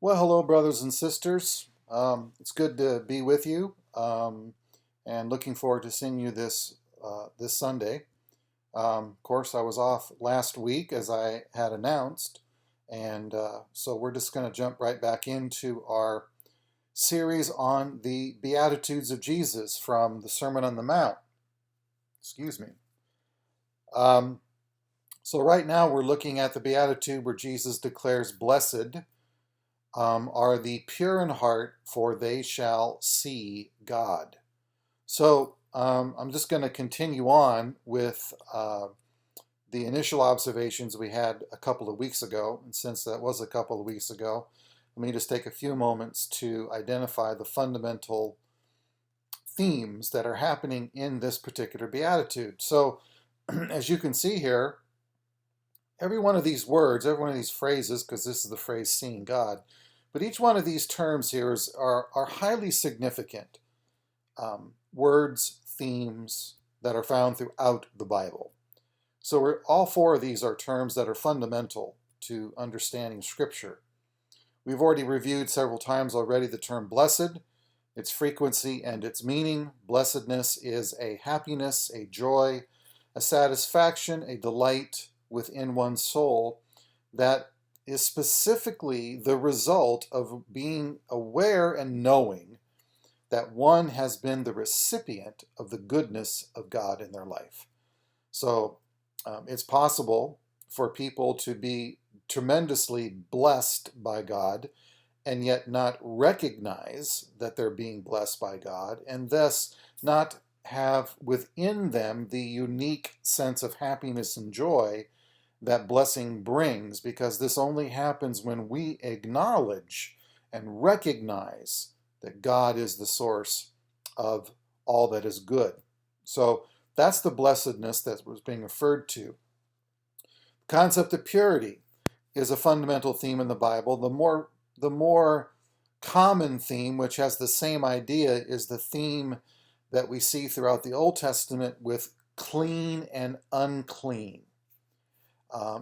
Well, hello, brothers and sisters. It's good to be with you, and looking forward to seeing you this Sunday. Of course, I was off last week, as I had announced, and so we're just going to jump right back into our series on the Beatitudes of Jesus from the Sermon on the Mount. Excuse me. Um, so right now we're looking at the Beatitude where Jesus declares, "Blessed are the pure in heart, for they shall see God." So I'm just going to continue on with the initial observations we had a couple of weeks ago. And since that was a couple of weeks ago, let me just take a few moments to identify the fundamental themes that are happening in this particular beatitude. So, as you can see here, every one of these words, every one of these phrases, because this is the phrase seeing God, but each one of these terms here are highly significant words, themes that are found throughout the Bible. So all four of these are terms that are fundamental to understanding Scripture. We've already reviewed several times already the term blessed, its frequency and its meaning. Blessedness is a happiness, a joy, a satisfaction, a delight within one's soul that is specifically the result of being aware and knowing that one has been the recipient of the goodness of God in their life. So it's possible for people to be tremendously blessed by God and yet not recognize that they're being blessed by God, and thus not have within them the unique sense of happiness and joy that blessing brings, because this only happens when we acknowledge and recognize that God is the source of all that is good. So that's the blessedness that was being referred to. The concept of purity is a fundamental theme in the Bible. The more common theme, which has the same idea, is the theme that we see throughout the Old Testament with clean and unclean.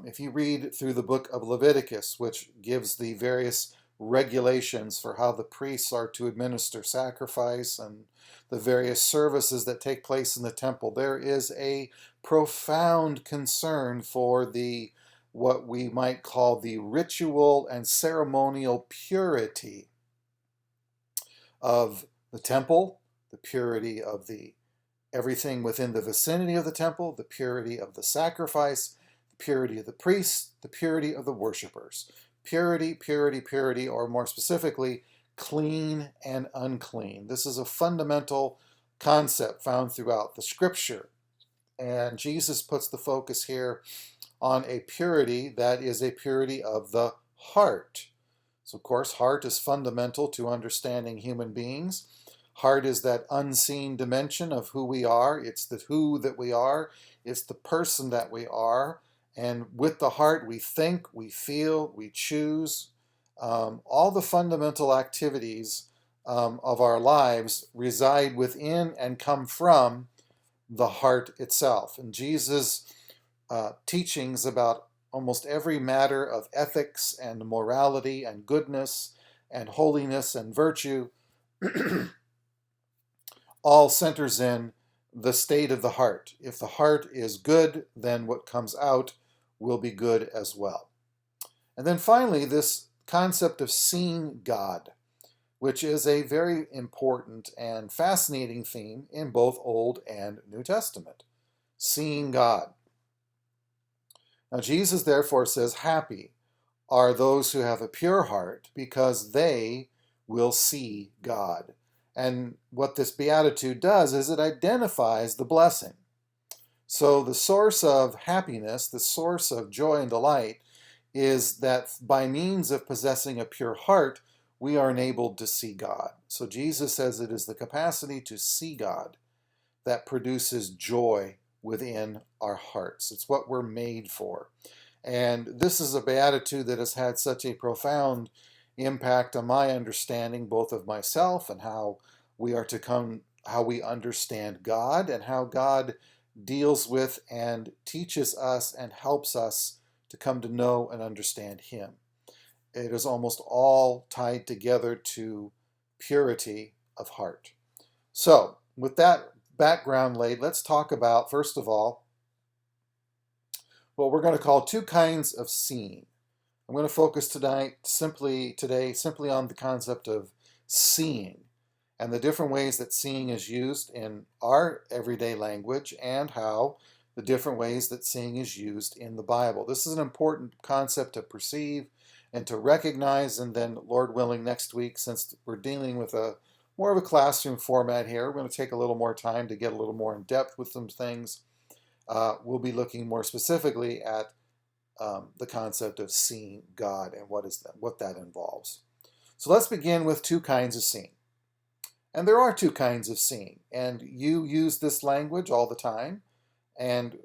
If you read through the book of Leviticus, which gives the various regulations for how the priests are to administer sacrifice and the various services that take place in the temple, there is a profound concern for the what we might call the ritual and ceremonial purity of the temple, the purity of the everything within the vicinity of the temple, the purity of the sacrifice, the purity of the priests, the purity of the worshipers. Purity, purity, purity, or more specifically, clean and unclean. This is a fundamental concept found throughout the scripture. And Jesus puts the focus here on a purity that is a purity of the heart. So, of course, heart is fundamental to understanding human beings. Heart is that unseen dimension of who we are. It's the who that we are. It's the person that we are. And with the heart, we think, we feel, we choose. All the fundamental activities of our lives reside within and come from the heart itself. And Jesus' teachings about almost every matter of ethics and morality and goodness and holiness and virtue all centers in the state of the heart. If the heart is good, then what comes out will be good as well. And then finally, this concept of seeing God, which is a very important and fascinating theme in both Old and New Testament. Seeing God. Now, Jesus therefore says, "Happy are those who have a pure heart, because they will see God." And what this beatitude does is it identifies the blessing. So the source of happiness, the source of joy and delight, is that by means of possessing a pure heart, we are enabled to see God. So Jesus says it is the capacity to see God that produces joy within our hearts. It's what we're made for. And this is a beatitude that has had such a profound impact on my understanding both of myself and how we are to come, how we understand God, and how God deals with and teaches us and helps us to come to know and understand Him. it is almost all tied together to purity of heart. So, with that background laid, let's talk about, first of all, what we're going to call two kinds of seeing. I'm going to focus today simply on the concept of seeing and the different ways that seeing is used in our everyday language and how the different ways that seeing is used in the Bible. This is an important concept to perceive and to recognize, and then, Lord willing, next week, since we're dealing with more of a classroom format here, we're going to take a little more time to get a little more in depth with some things. We'll be looking more specifically at the concept of seeing God and what that involves. So let's begin with two kinds of seeing. And there are two kinds of seeing, and you use this language all the time, and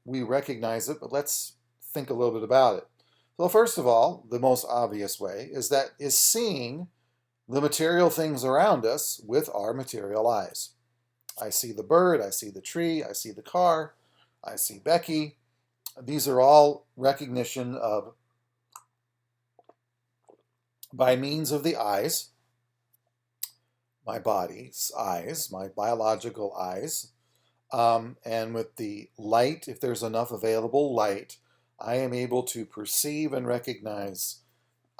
we recognize it, but let's think a little bit about it. So first of all, the most obvious way is seeing the material things around us with our material eyes. I see the bird, I see the tree, I see the car, I see Becky. These are all recognition of by means of the eyes, my body's eyes, my biological eyes, and with the light, if there's enough available light, I am able to perceive and recognize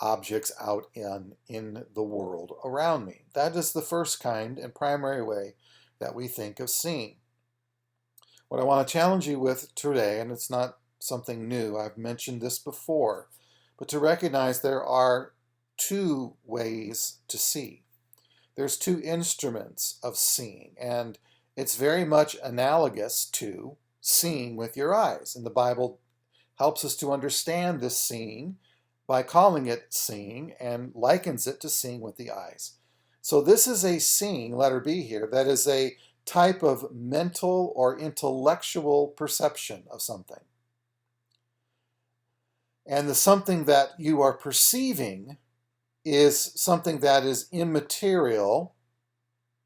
objects out in the world around me. That is the first kind and primary way that we think of seeing. What I want to challenge you with today, and it's not something new, I've mentioned this before, but to recognize there are two ways to see. There's two instruments of seeing, and it's very much analogous to seeing with your eyes. And the Bible helps us to understand this seeing by calling it seeing and likens it to seeing with the eyes. So this is a seeing, letter B here, that is a type of mental or intellectual perception of something. And the something that you are perceiving is something that is immaterial,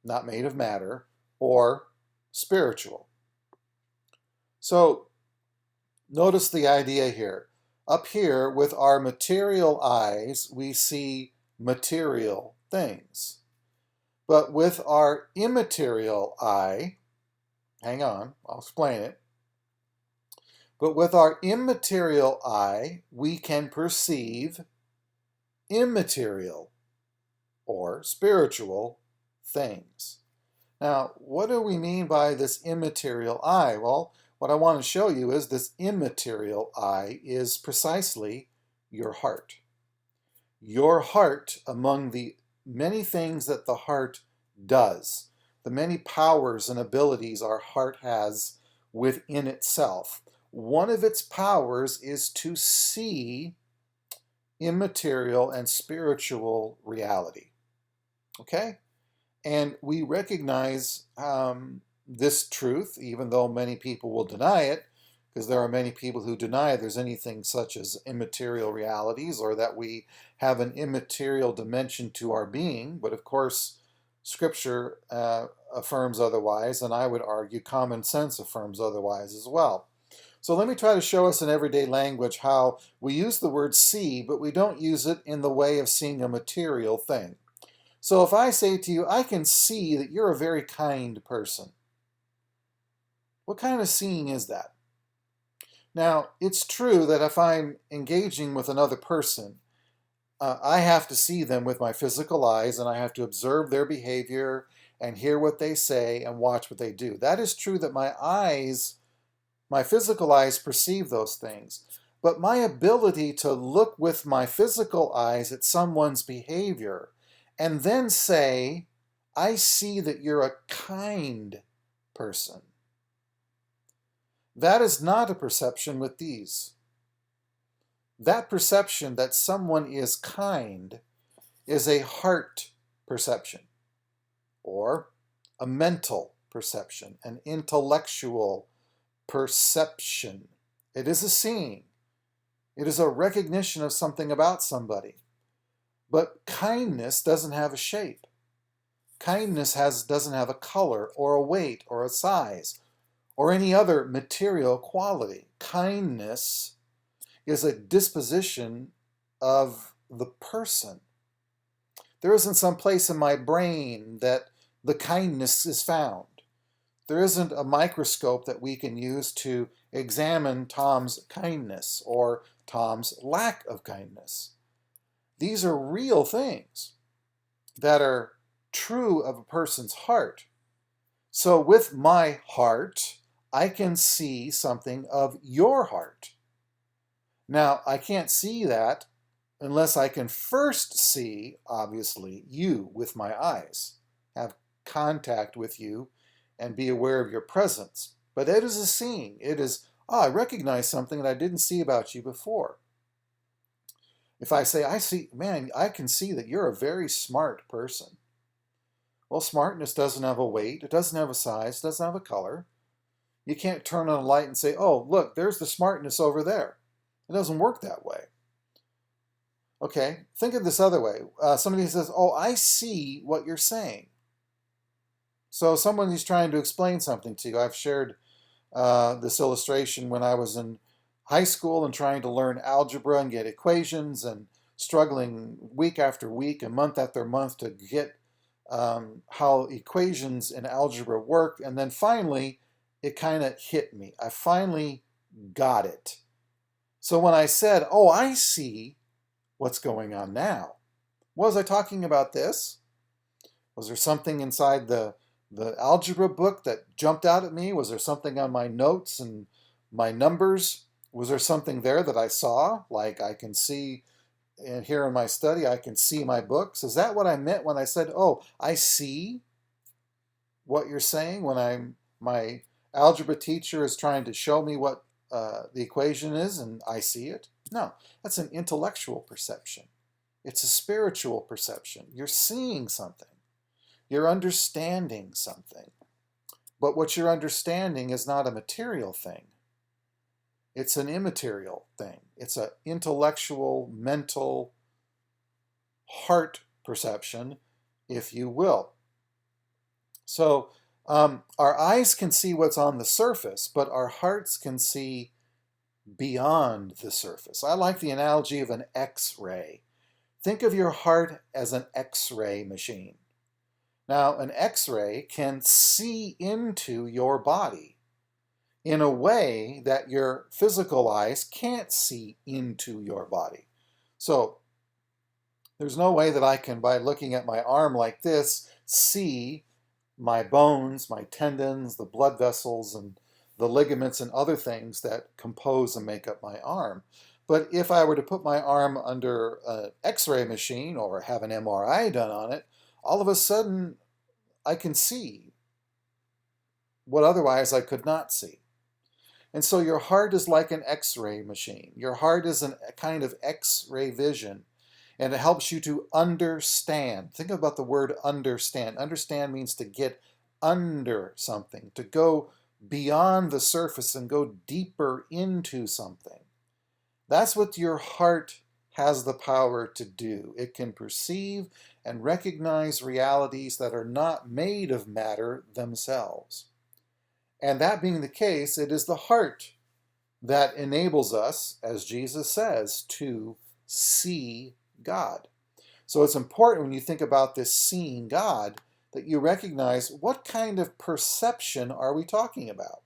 not made of matter, or spiritual. So notice the idea here. Up here, with our material eyes, we see material things. But with our immaterial eye, hang on, I'll explain it. But with our immaterial eye, we can perceive immaterial or spiritual things. Now, what do we mean by this immaterial eye? Well, what I want to show you is this immaterial eye is precisely your heart. Your heart, among the many things that the heart does, the many powers and abilities our heart has within itself. One of its powers is to see immaterial and spiritual reality. Okay? And we recognize this truth, even though many people will deny it, because there are many people who deny there's anything such as immaterial realities or that we have an immaterial dimension to our being. But of course, Scripture affirms otherwise, and I would argue common sense affirms otherwise as well. So let me try to show us in everyday language how we use the word see, but we don't use it in the way of seeing a material thing. So if I say to you, I can see that you're a very kind person. What kind of seeing is that? Now, it's true that if I'm engaging with another person, I have to see them with my physical eyes, and I have to observe their behavior and hear what they say and watch what they do. That is true that my physical eyes perceive those things. But my ability to look with my physical eyes at someone's behavior and then say, I see that you're a kind person. That is not a perception with these. That perception that someone is kind is a heart perception, or a mental perception, an intellectual perception. It is a seeing. It is a recognition of something about somebody. But kindness doesn't have a shape. Kindness doesn't have a color or a weight or a size or any other material quality. Kindness is a disposition of the person. There isn't some place in my brain that the kindness is found. There isn't a microscope that we can use to examine Tom's kindness or Tom's lack of kindness. These are real things that are true of a person's heart. So with my heart, I can see something of your heart. Now, I can't see that unless I can first see, obviously, you with my eyes, have contact with you, and be aware of your presence. But it is a seeing. It is, I recognize something that I didn't see about you before. If I say, I see, man, I can see that you're a very smart person. Well, smartness doesn't have a weight, it doesn't have a size, it doesn't have a color. You can't turn on a light and say, oh, look, there's the smartness over there. It doesn't work that way. Okay, think of this other way. Somebody says, oh, I see what you're saying. So someone who's trying to explain something to you. I've shared this illustration when I was in high school and trying to learn algebra and get equations and struggling week after week and month after month to get how equations in algebra work. And then finally, it kind of hit me. I finally got it. So when I said, oh, I see what's going on now. Was I talking about this? Was there something inside the algebra book that jumped out at me? Was there something on my notes and my numbers? Was there something there that I saw? Like I can see here in my study, I can see my books. Is that what I meant when I said, oh, I see what you're saying when my algebra teacher is trying to show me what the equation is and I see it? No, that's an intellectual perception. It's a spiritual perception. You're seeing something. You're understanding something. But what you're understanding is not a material thing. It's an immaterial thing. It's an intellectual, mental, heart perception, if you will. So our eyes can see what's on the surface, but our hearts can see beyond the surface. I like the analogy of an X-ray. Think of your heart as an X-ray machine. Now, an X-ray can see into your body in a way that your physical eyes can't see into your body. So, there's no way that I can, by looking at my arm like this, see my bones, my tendons, the blood vessels, and the ligaments and other things that compose and make up my arm. But if I were to put my arm under an X-ray machine or have an MRI done on it, all of a sudden I can see what otherwise I could not see. And so your heart is like an X-ray machine. Your heart is a kind of X-ray vision, and it helps you to understand. Think about the word understand. Understand means to get under something, to go beyond the surface and go deeper into something. That's what your heart has the power to do. It can perceive and recognize realities that are not made of matter themselves. And that being the case, it is the heart that enables us, as Jesus says, to see God. So it's important when you think about this seeing God that you recognize what kind of perception are we talking about?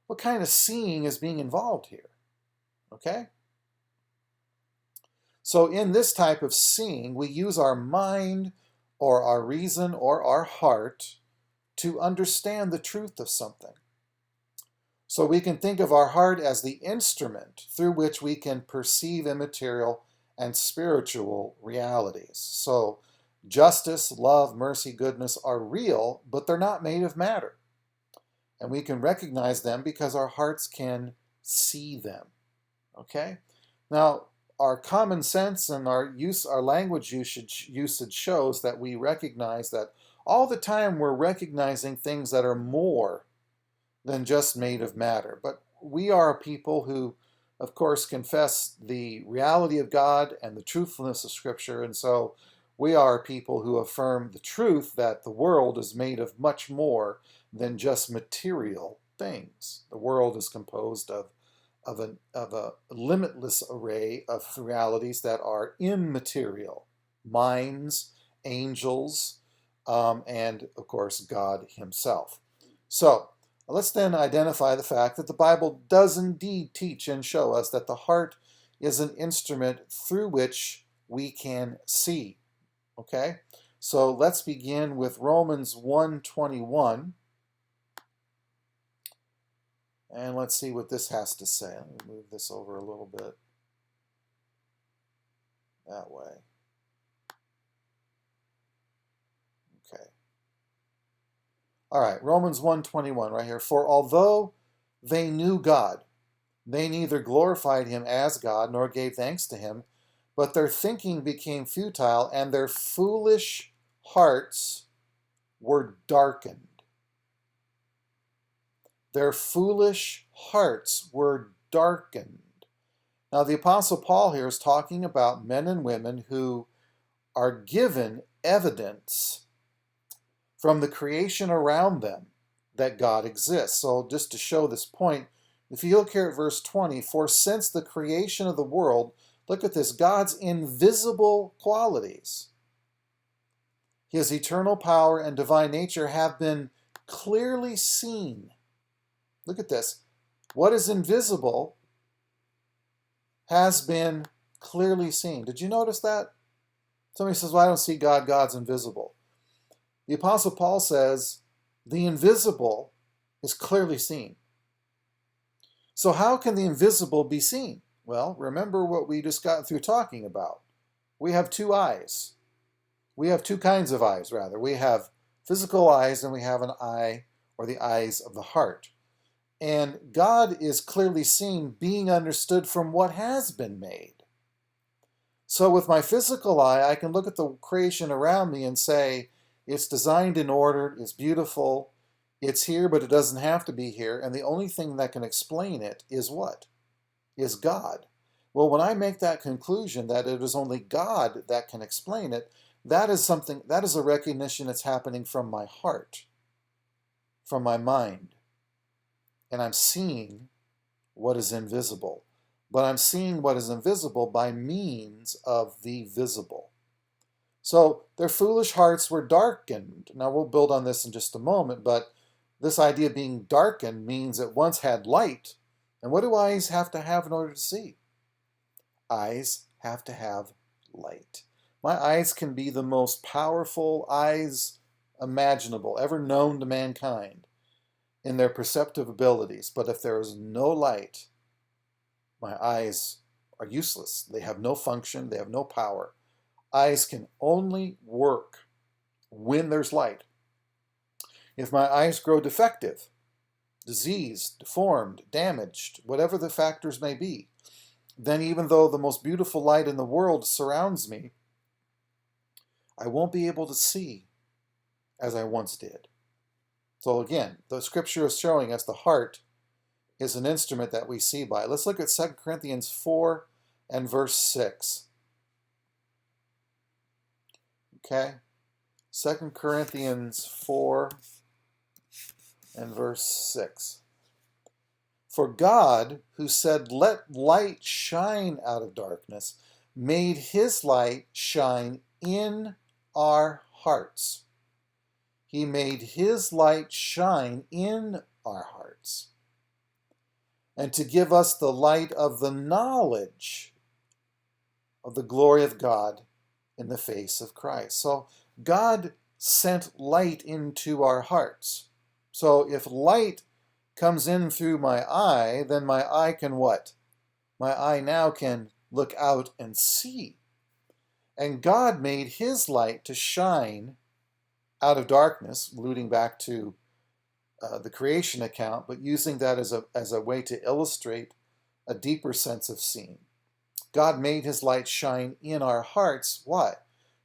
What kind of seeing is being involved here? Okay? So in this type of seeing, we use our mind or our reason or our heart to understand the truth of something. So we can think of our heart as the instrument through which we can perceive immaterial and spiritual realities. So justice, love, mercy, goodness are real, but they're not made of matter. And we can recognize them because our hearts can see them. Okay? Now, our common sense and our language usage shows that we recognize that all the time we're recognizing things that are more than just made of matter. But we are a people who, of course, confess the reality of God and the truthfulness of Scripture, and so we are people who affirm the truth that the world is made of much more than just material things. The world is composed of of a limitless array of realities that are immaterial: minds, angels, and of course God himself. So let's then identify the fact that the Bible does indeed teach and show us that the heart is an instrument through which we can see. Okay, so let's begin with Romans 1:21. And let's see what this has to say. Let me move this over a little bit. That way. Okay. All right, Romans 1:21 right here. For although they knew God, they neither glorified him as God nor gave thanks to him, but their thinking became futile and their foolish hearts were darkened. Their foolish hearts were darkened. Now, the Apostle Paul here is talking about men and women who are given evidence from the creation around them that God exists. So, just to show this point, if you look here at verse 20, for since the creation of the world, look at this, God's invisible qualities, his eternal power and divine nature have been clearly seen. Look at this. What is invisible has been clearly seen. Did you notice that? Somebody says, well, I don't see God. God's invisible. The Apostle Paul says the invisible is clearly seen. So how can the invisible be seen? Well, remember what we just got through talking about. We have two eyes. We have two kinds of eyes, rather. We have physical eyes and we have an eye, or the eyes of the heart. And God is clearly seen, being understood from what has been made. So with my physical eye, I can look at the creation around me and say, it's designed in order, it's beautiful, it's here, but it doesn't have to be here. And the only thing that can explain it is what? Is God. Well, when I make that conclusion that it is only God that can explain it, that is a recognition that's happening from my heart, from my mind. And I'm seeing what is invisible. But I'm seeing what is invisible by means of the visible. So their foolish hearts were darkened. Now we'll build on this in just a moment, but this idea of being darkened means it once had light. And what do eyes have to have in order to see? Eyes have to have light. My eyes can be the most powerful eyes imaginable, ever known to mankind in their perceptive abilities. But if there is no light, my eyes are useless. They have no function. They have no power. Eyes can only work when there's light. If my eyes grow defective, diseased, deformed, damaged, whatever the factors may be, then even though the most beautiful light in the world surrounds me, I won't be able to see as I once did. So again, the scripture is showing us the heart is an instrument that we see by. Let's look at 2 Corinthians 4 and verse 6. Okay? 2 Corinthians 4 and verse 6. For God, who said, let light shine out of darkness, made his light shine in our hearts. He made his light shine in our hearts, and to give us the light of the knowledge of the glory of God in the face of Christ. So God sent light into our hearts. So if light comes in through my eye, then my eye can what? My eye now can look out and see. And God made his light to shine out of darkness, alluding back to the creation account, but using that as a way to illustrate a deeper sense of seeing. God made his light shine in our hearts. Why?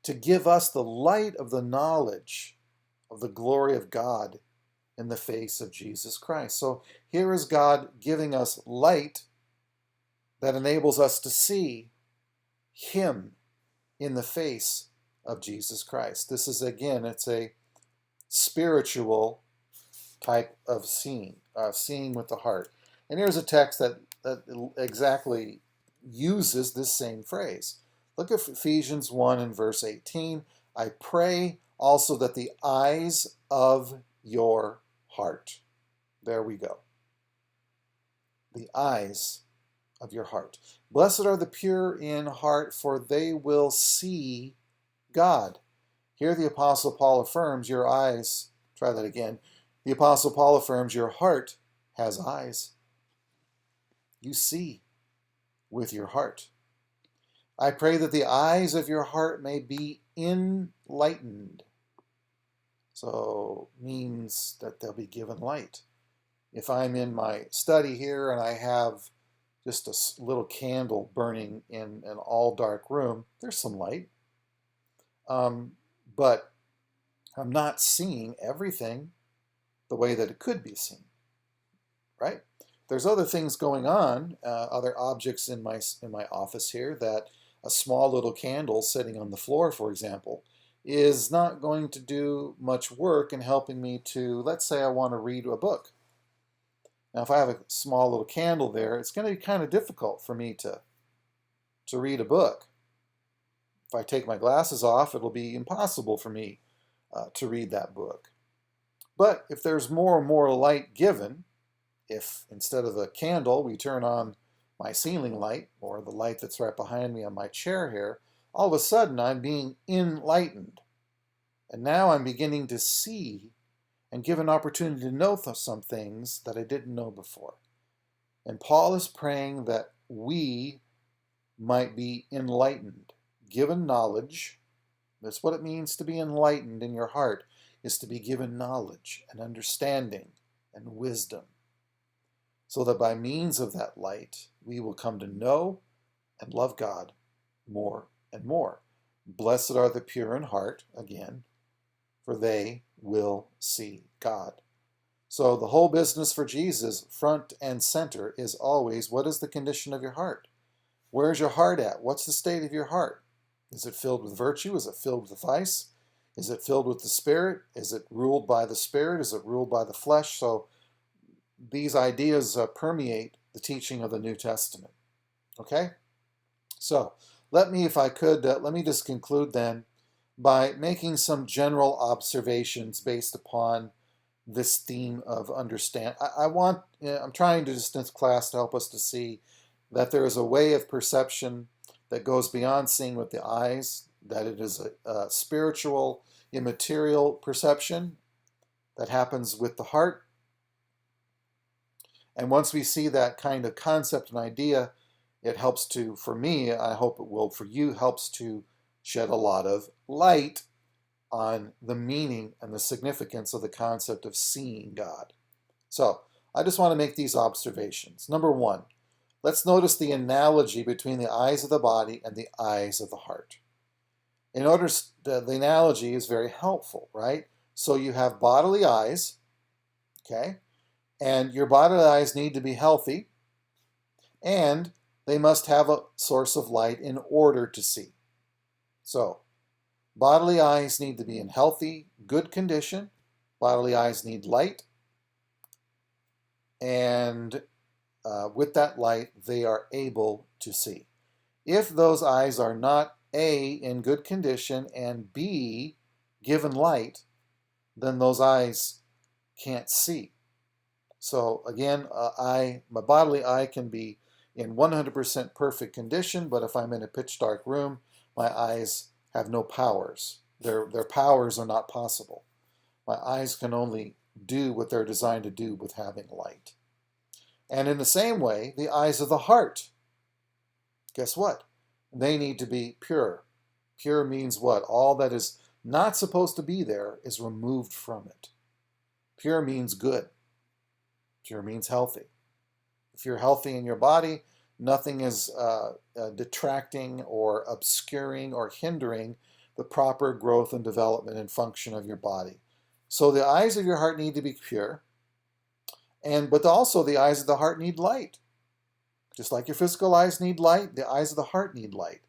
To give us the light of the knowledge of the glory of God in the face of Jesus Christ. So here is God giving us light that enables us to see him in the face of Jesus Christ. This is, again, it's a spiritual type of seeing with the heart. And here's a text that that exactly uses this same phrase. Look at Ephesians 1 and verse 18. I pray also that the eyes of your heart. There we go. The eyes of your heart. Blessed are the pure in heart, for they will see God. Here the Apostle Paul affirms your eyes. Try that again. The Apostle Paul affirms your heart has eyes. You see with your heart. I pray that the eyes of your heart may be enlightened. So means that they'll be given light. If I'm in my study here and I have just a little candle burning in an all dark room, there's some light. But I'm not seeing everything the way that it could be seen, right? There's other things going on, other objects in my office here, that a small little candle sitting on the floor, for example, is not going to do much work in helping me to, let's say I want to read a book. Now, if I have a small little candle there, it's going to be kind of difficult for me to read a book. If I take my glasses off, it'll be impossible for me to read that book. But if there's more and more light given, if instead of the candle we turn on my ceiling light or the light that's right behind me on my chair here, all of a sudden I'm being enlightened. And now I'm beginning to see and give an opportunity to know some things that I didn't know before. And Paul is praying that we might be enlightened, given knowledge. That's what it means to be enlightened in your heart, is to be given knowledge and understanding and wisdom, so that by means of that light, we will come to know and love God more and more. Blessed are the pure in heart, again, for they will see God. So the whole business for Jesus, front and center, is always, what is the condition of your heart? Where's your heart at? What's the state of your heart? Is it filled with virtue? Is it filled with vice? Is it filled with the Spirit? Is it ruled by the Spirit? Is it ruled by the flesh? So these ideas permeate the teaching of the New Testament. Okay? So let me, if I could, let me just conclude then by making some general observations based upon this theme of understand. I'm trying to just in this class to help us to see that there is a way of perception that goes beyond seeing with the eyes, that it is a spiritual, immaterial perception that happens with the heart. And once we see that kind of concept and idea, it helps to, for me, I hope it will for you, helps to shed a lot of light on the meaning and the significance of the concept of seeing God. So I just want to make these observations. Number one, let's notice the analogy between the eyes of the body and the eyes of the heart. In order, the analogy is very helpful, right? So you have bodily eyes, okay? And your bodily eyes need to be healthy, and they must have a source of light in order to see. So, bodily eyes need to be in healthy, good condition. Bodily eyes need light, and with that light, they are able to see. If those eyes are not A, in good condition, and B, given light, then those eyes can't see. So again, my bodily eye can be in 100% perfect condition, but if I'm in a pitch dark room, my eyes have no powers. Their powers are not possible. My eyes can only do what they're designed to do with having light. And in the same way, the eyes of the heart, guess what? They need to be pure. Pure means what? All that is not supposed to be there is removed from it. Pure means good. Pure means healthy. If you're healthy in your body, nothing is detracting or obscuring or hindering the proper growth and development and function of your body. So the eyes of your heart need to be pure, but also the eyes of the heart need light. Just like your physical eyes need light, the eyes of the heart need light.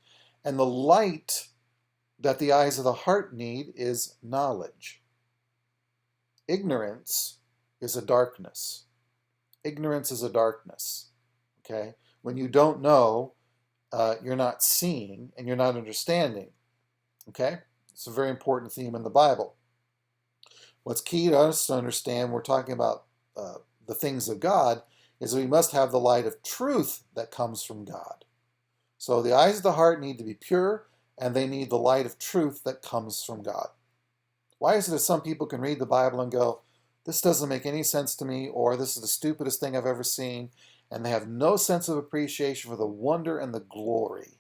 And the light that the eyes of the heart need is knowledge. Ignorance is a darkness. Ignorance is a darkness. Okay? When you don't know, you're not seeing and you're not understanding. Okay? It's a very important theme in the Bible. What's key to us to understand, we're talking about the things of God, is we must have the light of truth that comes from God. So the eyes of the heart need to be pure, and they need the light of truth that comes from God. Why is it that some people can read the Bible and go, this doesn't make any sense to me, or this is the stupidest thing I've ever seen, and they have no sense of appreciation for the wonder and the glory,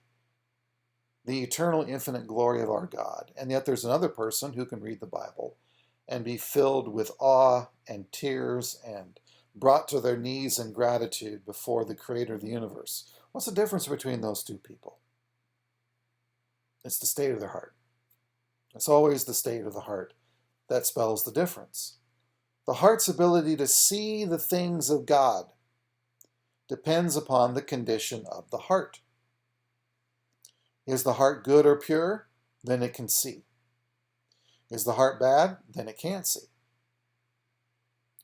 the eternal, infinite glory of our God. And yet there's another person who can read the Bible and be filled with awe and tears and brought to their knees in gratitude before the Creator of the universe. What's the difference between those two people? It's the state of their heart. It's always the state of the heart that spells the difference. The heart's ability to see the things of God depends upon the condition of the heart. Is the heart good or pure? Then it can see. Is the heart bad? Then it can't see.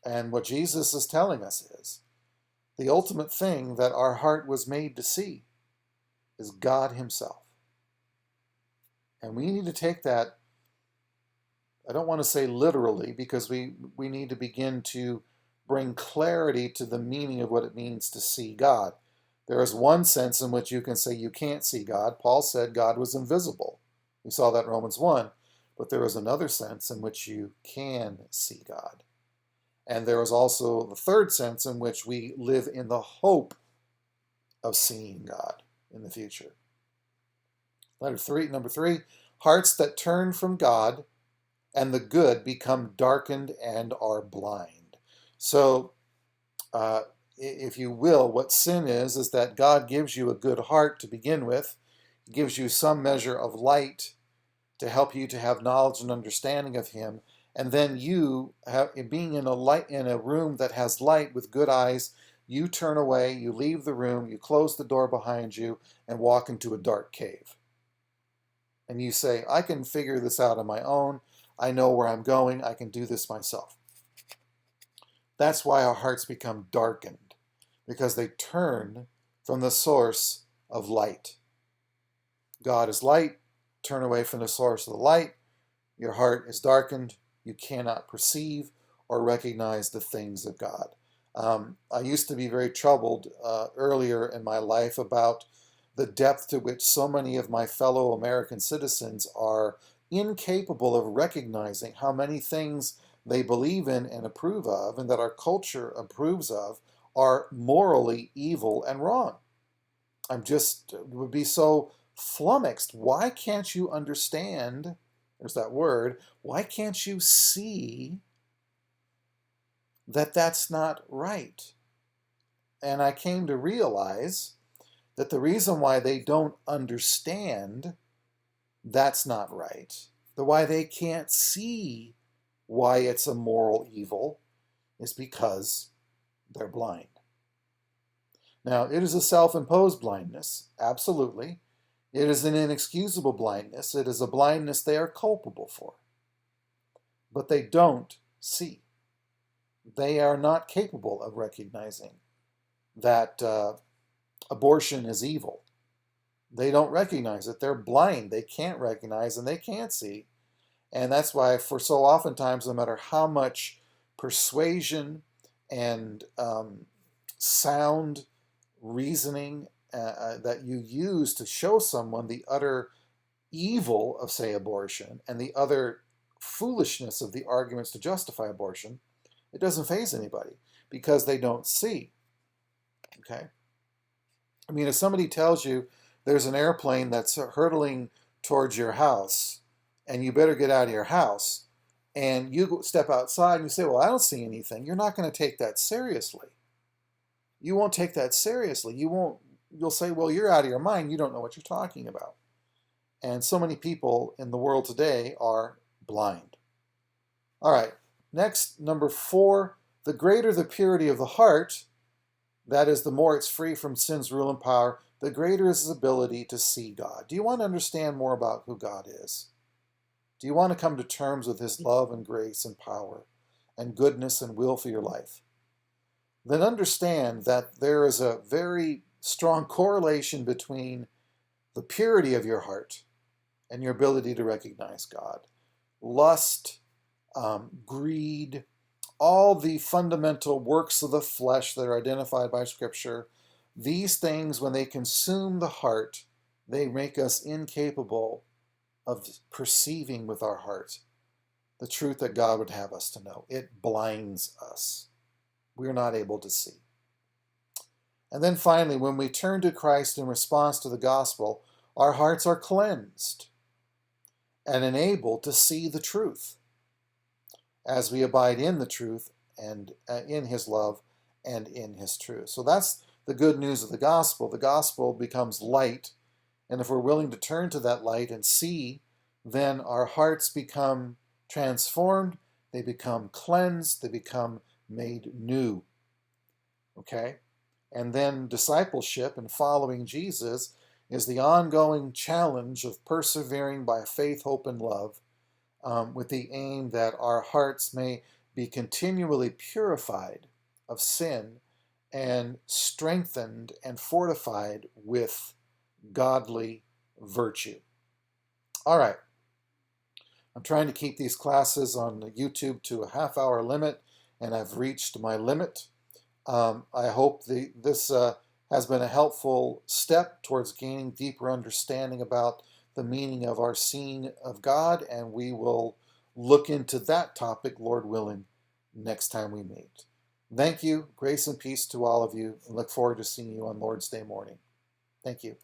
And what Jesus is telling us is the ultimate thing that our heart was made to see is God Himself. And we need to take that, I don't want to say literally, because we need to begin to bring clarity to the meaning of what it means to see God. There is one sense in which you can say you can't see God. Paul said God was invisible. We saw that in Romans 1. But there is another sense in which you can see God. And there is also the third sense in which we live in the hope of seeing God in the future. Number three, hearts that turn from God and the good become darkened and are blind. So, if you will, what sin is that God gives you a good heart to begin with. He gives you some measure of light to help you to have knowledge and understanding of Him. And then you, being in a room that has light with good eyes, you turn away, you leave the room, you close the door behind you, and walk into a dark cave. And you say, I can figure this out on my own. I know where I'm going. I can do this myself. That's why our hearts become darkened, because they turn from the source of light. God is light. Turn away from the source of the light. Your heart is darkened. You cannot perceive or recognize the things of God. I used to be very troubled earlier in my life about the depth to which so many of my fellow American citizens are incapable of recognizing how many things they believe in and approve of, and that our culture approves of, are morally evil and wrong. Would be so flummoxed. Why can't you understand? There's that word. Why can't you see that that's not right? And I came to realize that the reason why they don't understand that's not right, the why they can't see why it's a moral evil, is because they're blind. Now, it is a self-imposed blindness, absolutely. It is an inexcusable blindness. It is a blindness they are culpable for. But they don't see. They are not capable of recognizing that abortion is evil. They don't recognize it. They're blind. They can't recognize and they can't see. And that's why, for so oftentimes, no matter how much persuasion and sound reasoning that you use to show someone the utter evil of, say, abortion, and the utter foolishness of the arguments to justify abortion, it doesn't faze anybody because they don't see. Okay? I mean, if somebody tells you there's an airplane that's hurtling towards your house and you better get out of your house, and you step outside and you say, well, I don't see anything, you're not going to take that seriously. You won't take that seriously. You'll say, well, you're out of your mind. You don't know what you're talking about. And so many people in the world today are blind. All right, next, number 4, the greater the purity of the heart, that is, the more it's free from sin's rule and power, the greater is its ability to see God. Do you want to understand more about who God is? Do you want to come to terms with His love and grace and power and goodness and will for your life? then understand that there is a very strong correlation between the purity of your heart and your ability to recognize God. Lust, greed, all the fundamental works of the flesh that are identified by Scripture, these things, when they consume the heart, they make us incapable of perceiving with our heart the truth that God would have us to know. It blinds us. We're not able to see. And then finally, when we turn to Christ in response to the gospel, our hearts are cleansed and enabled to see the truth as we abide in the truth and in his love and in his truth. So that's the good news of the gospel. The gospel becomes light, and if we're willing to turn to that light and see, then our hearts become transformed, they become cleansed, they become made new. Okay? And then discipleship and following Jesus is the ongoing challenge of persevering by faith, hope, and love, with the aim that our hearts may be continually purified of sin and strengthened and fortified with godly virtue. All right. I'm trying to keep these classes on YouTube to a half-hour limit, and I've reached my limit. I hope this has been a helpful step towards gaining deeper understanding about the meaning of our seeing of God, and we will look into that topic, Lord willing, next time we meet. Thank you. Grace and peace to all of you, and look forward to seeing you on Lord's Day morning. Thank you.